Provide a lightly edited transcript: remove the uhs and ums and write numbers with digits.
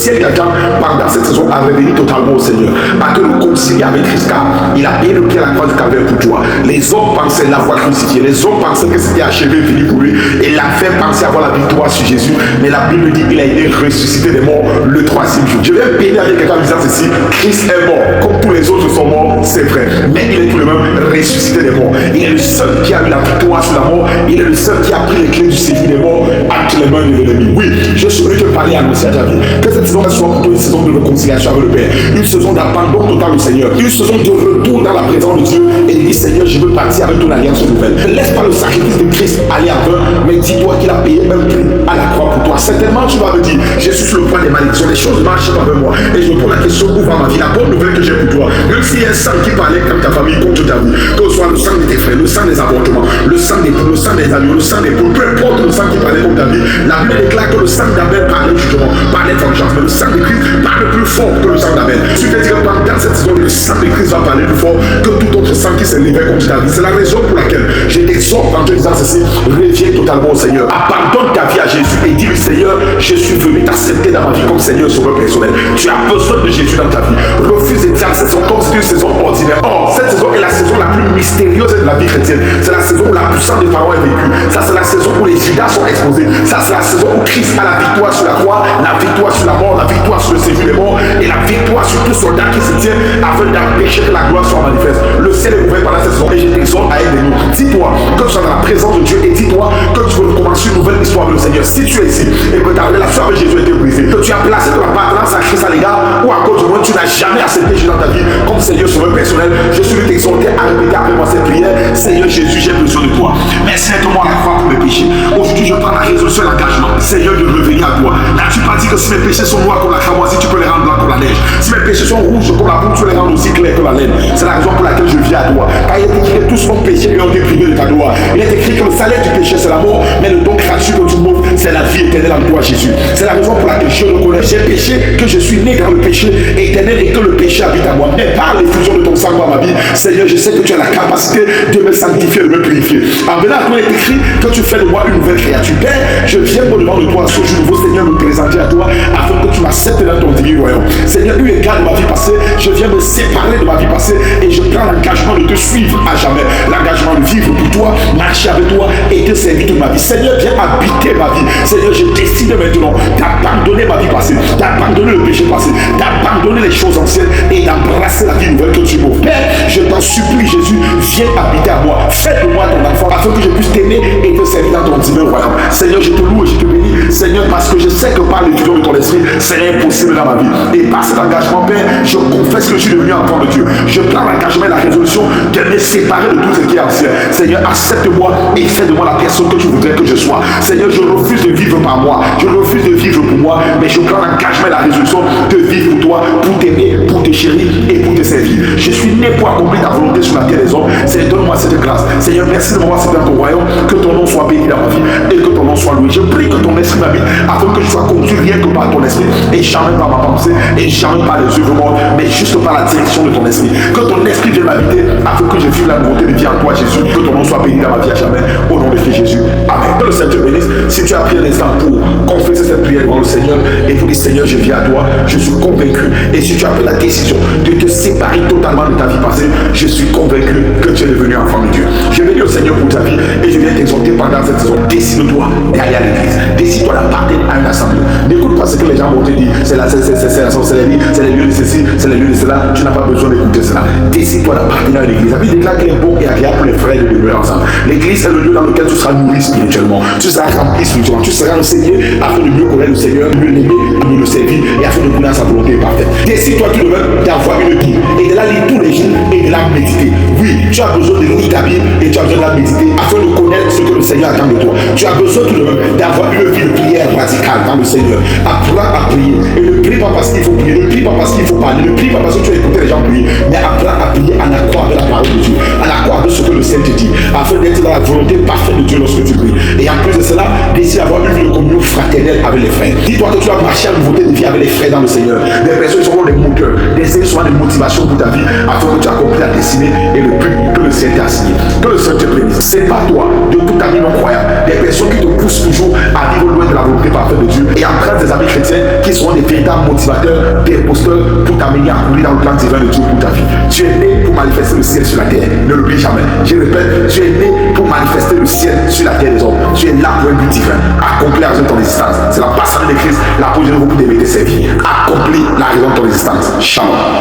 ciel t'attend pendant cette saison à revenir totalement au Seigneur, à te réconcilier avec Christ, car il a payé le prix à la croix du Calvaire pour toi. Les hommes pensaient l'avoir crucifié, les hommes pensaient que c'était achevé, fini pour lui, et l'a fait penser avoir la victoire sur Jésus. Mais la Bible dit qu'il a été ressuscité des morts le troisième jour. Je vais bénir avec quelqu'un en disant ceci: Christ est mort, comme tous les autres sont morts, c'est vrai, mais il est tout de même ressuscité des morts. Il est le seul qui a eu la victoire sur la mort. Il est le seul qui a pris les clés du séjour des morts entre les mains de l'ennemi. Oui, je suis venu te parler, annoncer à ta vie que cette saison soit pour toi une saison de réconciliation avec le Père, une saison d'abandon total au Seigneur, une saison de retour dans la présence de Dieu, et dis: Seigneur, je veux partir avec ton alliance nouvelle. Ne laisse pas le sacrifice de Christ aller en vain, mais dis-toi qu'il a payé un prix à la croix pour toi. Certainement tu vas me dire: je suis sur le point des malédictions, les choses ne marchent pas avec moi, et je me pose la question: où va ma vie? La bonne nouvelle que j'ai pour toi, même s'il y a un sang qui parlait comme ta famille contre ta vie, que ce soit le sang de tes frères, le sang des avortements, le sang des poules, le sang des agneaux, le sang des poules, peu importe le sang qui parlait contre ta vie, la Bible déclare que le sang d'Abel parlait jugement, parlait vengeance, mais le sang de Christ parle plus fort que le sang d'Abel. Tu te dis que pendant cette saison, le sang de Christ va parler plus fort que tout autre sang qui s'est levé contre ta vie. C'est la raison pour laquelle je t'exhorte en te disant ceci: reviens totalement au Seigneur, abandonne ta vie à Jésus et dis-lui: Seigneur, je suis venu t'accepter dans ma vie comme Seigneur sauveur personnel. Tu as besoin de Jésus dans ta vie. Refuse de dire cette saison comme c'est une saison ordinaire. Or, cette saison est la saison la plus mystérieuse de la vie chrétienne. C'est la saison où la puissance des pharaons est vécue. Ça, c'est la saison où les Judas sont exposés. Ça, c'est la saison où Christ a la victoire sur la croix, la victoire sur la mort, la victoire sur le séjour des morts et la victoire sur tout soldat qui se tient afin d'empêcher que la gloire soit manifeste. Le ciel est ouvert pendant cette saison et je t'exhorte à aider nous. Dis-toi que tu es dans la présence de Dieu et dis-toi que tu veux commencer une nouvelle histoire avec le Seigneur. Si tu es ici et que ta relation avec Jésus a été brisée, que tu as placé ton appartenance à Christ à l'égard, ou à cause du moins tu n'as jamais accepté Jésus dans ta vie comme Seigneur sauveur personnel, je suis venu t'exhorter à répéter après moi cette prière: Seigneur Jésus, j'ai besoin de toi. Merci moi la croix pour mes péchés. Aujourd'hui, je prends la résolution et l'engagement, Seigneur, de revenir à toi. N'as-tu pas dit que si mes péchés sont noirs comme la cramoisie, tu peux les rendre blancs comme la neige? Si mes péchés sont rouges comme la boue, tu peux les rendre aussi clairs que la laine. C'est la raison pour laquelle je viens à toi. Car il est écrit que tous sont péchés et ont été privés de ta gloire. Il est écrit que le salaire du péché, c'est la mort, mais le don gratuit que tu m'offres, c'est la vie éternelle en toi, Jésus. C'est la raison pour laquelle je reconnais j'ai péché, que je suis né dans le péché éternel et que le péché habite à moi. Mais par l'effusion de ton sang dans ma vie, Seigneur, je sais que tu as la capacité de me sanctifier, de me purifier. En venant à toi, il est écrit que tu fais de moi une nouvelle créature. Père, je viens au-devant de toi ce jour nouveau, Seigneur, me présenter à toi afin que tu m'acceptes dans ton divin royaume. Seigneur, eu égard de ma vie passée, je viens me séparer de ma vie passée et je prends l'engagement de te suivre à jamais. L'engagement de vivre pour toi, marcher avec toi et te servir toute ma vie. Seigneur, viens habiter ma vie. Seigneur, je décide maintenant d'abandonner ma vie passée, d'abandonner le péché passé, d'abandonner les choses anciennes et d'embrasser la vie nouvelle que tu m'offres. Père, je t'en supplie, Jésus, viens habiter à moi. Fais de moi ton enfant afin que je puisse t'aimer et te servir dans ton divin royaume. Seigneur, je te loue et je te bénis, Seigneur, parce que je sais que par l'effusion de ton esprit, c'est impossible dans ma vie. Et par cet engagement, Père, je confesse que je suis devenu enfant de Dieu. Je prends l'engagement et la résolution de me séparer de tout ce qui est ancien. Seigneur, accepte-moi et fais de moi la personne que tu voudrais que je sois. Seigneur, je refuse de vivre par moi. Je refuse de vivre pour moi, mais je prends l'engagement et la résolution de vivre pour toi, pour t'aimer, pour te chérir et pour te servir. Je suis né pour accomplir ta volonté sur la terre des hommes. Seigneur, donne-moi cette grâce. Seigneur, merci de m'avoir accepté dans ton royaume. Que ton nom soit béni dans ma vie et que ton nom soit loué. Je prie que ton esprit m'habite afin que je sois conduit rien que par ton esprit et jamais par ma pensée et jamais par les œuvres mortes, mais juste par la direction de ton esprit. Que ton esprit vienne m'habiter afin que je vive la nouveauté de vie en toi, Jésus. Que ton nom soit béni dans ma vie à jamais. Au nom de Jésus. Amen. Que le Seigneur te bénisse. Si tu as pris un instant pour confesser cette prière devant le Seigneur et pour dire: Seigneur, je viens à toi, je suis convaincu. Et si tu as pris la décision de te séparer totalement de ta vie passée, je suis convaincu que tu es devenu enfant de Dieu. Je bénis au Seigneur pour ta vie et je viens t'exhorter pendant cette saison. Décide-toi d'aller à l'église. Décide-toi d'appartenir à une assemblée. N'écoute pas ce que les gens vont te dire. C'est la sorcellerie, c'est les lieux de ceci, c'est les lieux de cela. Tu n'as pas besoin d'écouter cela. Décide-toi d'appartenir à l'église. La Bible déclare qu'il est bon et agréable pour les frères de demeurer ensemble. L'église est le lieu dans lequel tu seras nourri spirituellement. Tu seras rempli spirituellement. Tu seras enseigné afin de mieux connaître le Seigneur, mieux l'aimer, mieux le servir et afin de connaître sa volonté parfaite. Décide-toi tout de même d'avoir une Bible et de la lire tous les jours et de la méditer. Oui, tu as besoin de lire ta Bible et tu as besoin de la méditer afin de connaître ce que le Seigneur attend de toi. Tu as besoin tout de même d'avoir une vie de prière radicale dans le Seigneur. Apprends à prier et ne prie pas parce qu'il faut prier, ne prie pas parce qu'il faut parler, ne prie pas parce que tu as écouté les gens prier, mais apprends à prier en accord avec la parole de Dieu, en accord avec ce que le Seigneur te dit, afin d'être dans la volonté parfaite de Dieu lorsque tu pries. Et en plus de cela, désire avoir une vie de communion fraternelle avec les frères. Dis-toi que tu vas marcher à nouveauté de vie avec les frères dans le Seigneur. Des personnes qui seront des moteurs, des ailes seront des motivations pour ta vie, afin que tu accomplisses la destinée et le but que le Seigneur t'a assigné. Que le Seigneur te bénisse. C'est pas toi, de toute ta vie non croyable, des personnes qui te poussent toujours à vivre loin de la volonté parfaite de Dieu, et emprunte des amis chrétiens qui seront des véritables motivateurs, des imposteurs pour t'amener à courir dans le plan divin de Dieu pour ta vie. Tu es né pour manifester le ciel sur la terre. Ne l'oublie jamais. Je répète, tu es né pour manifester le ciel sur la terre des hommes. Tu es là pour un but divin. Accomplis la raison de ton existence. C'est la passage de Christ, la position de vous pour t'aimer te servir. Accomplis la raison de ton existence. Shalom.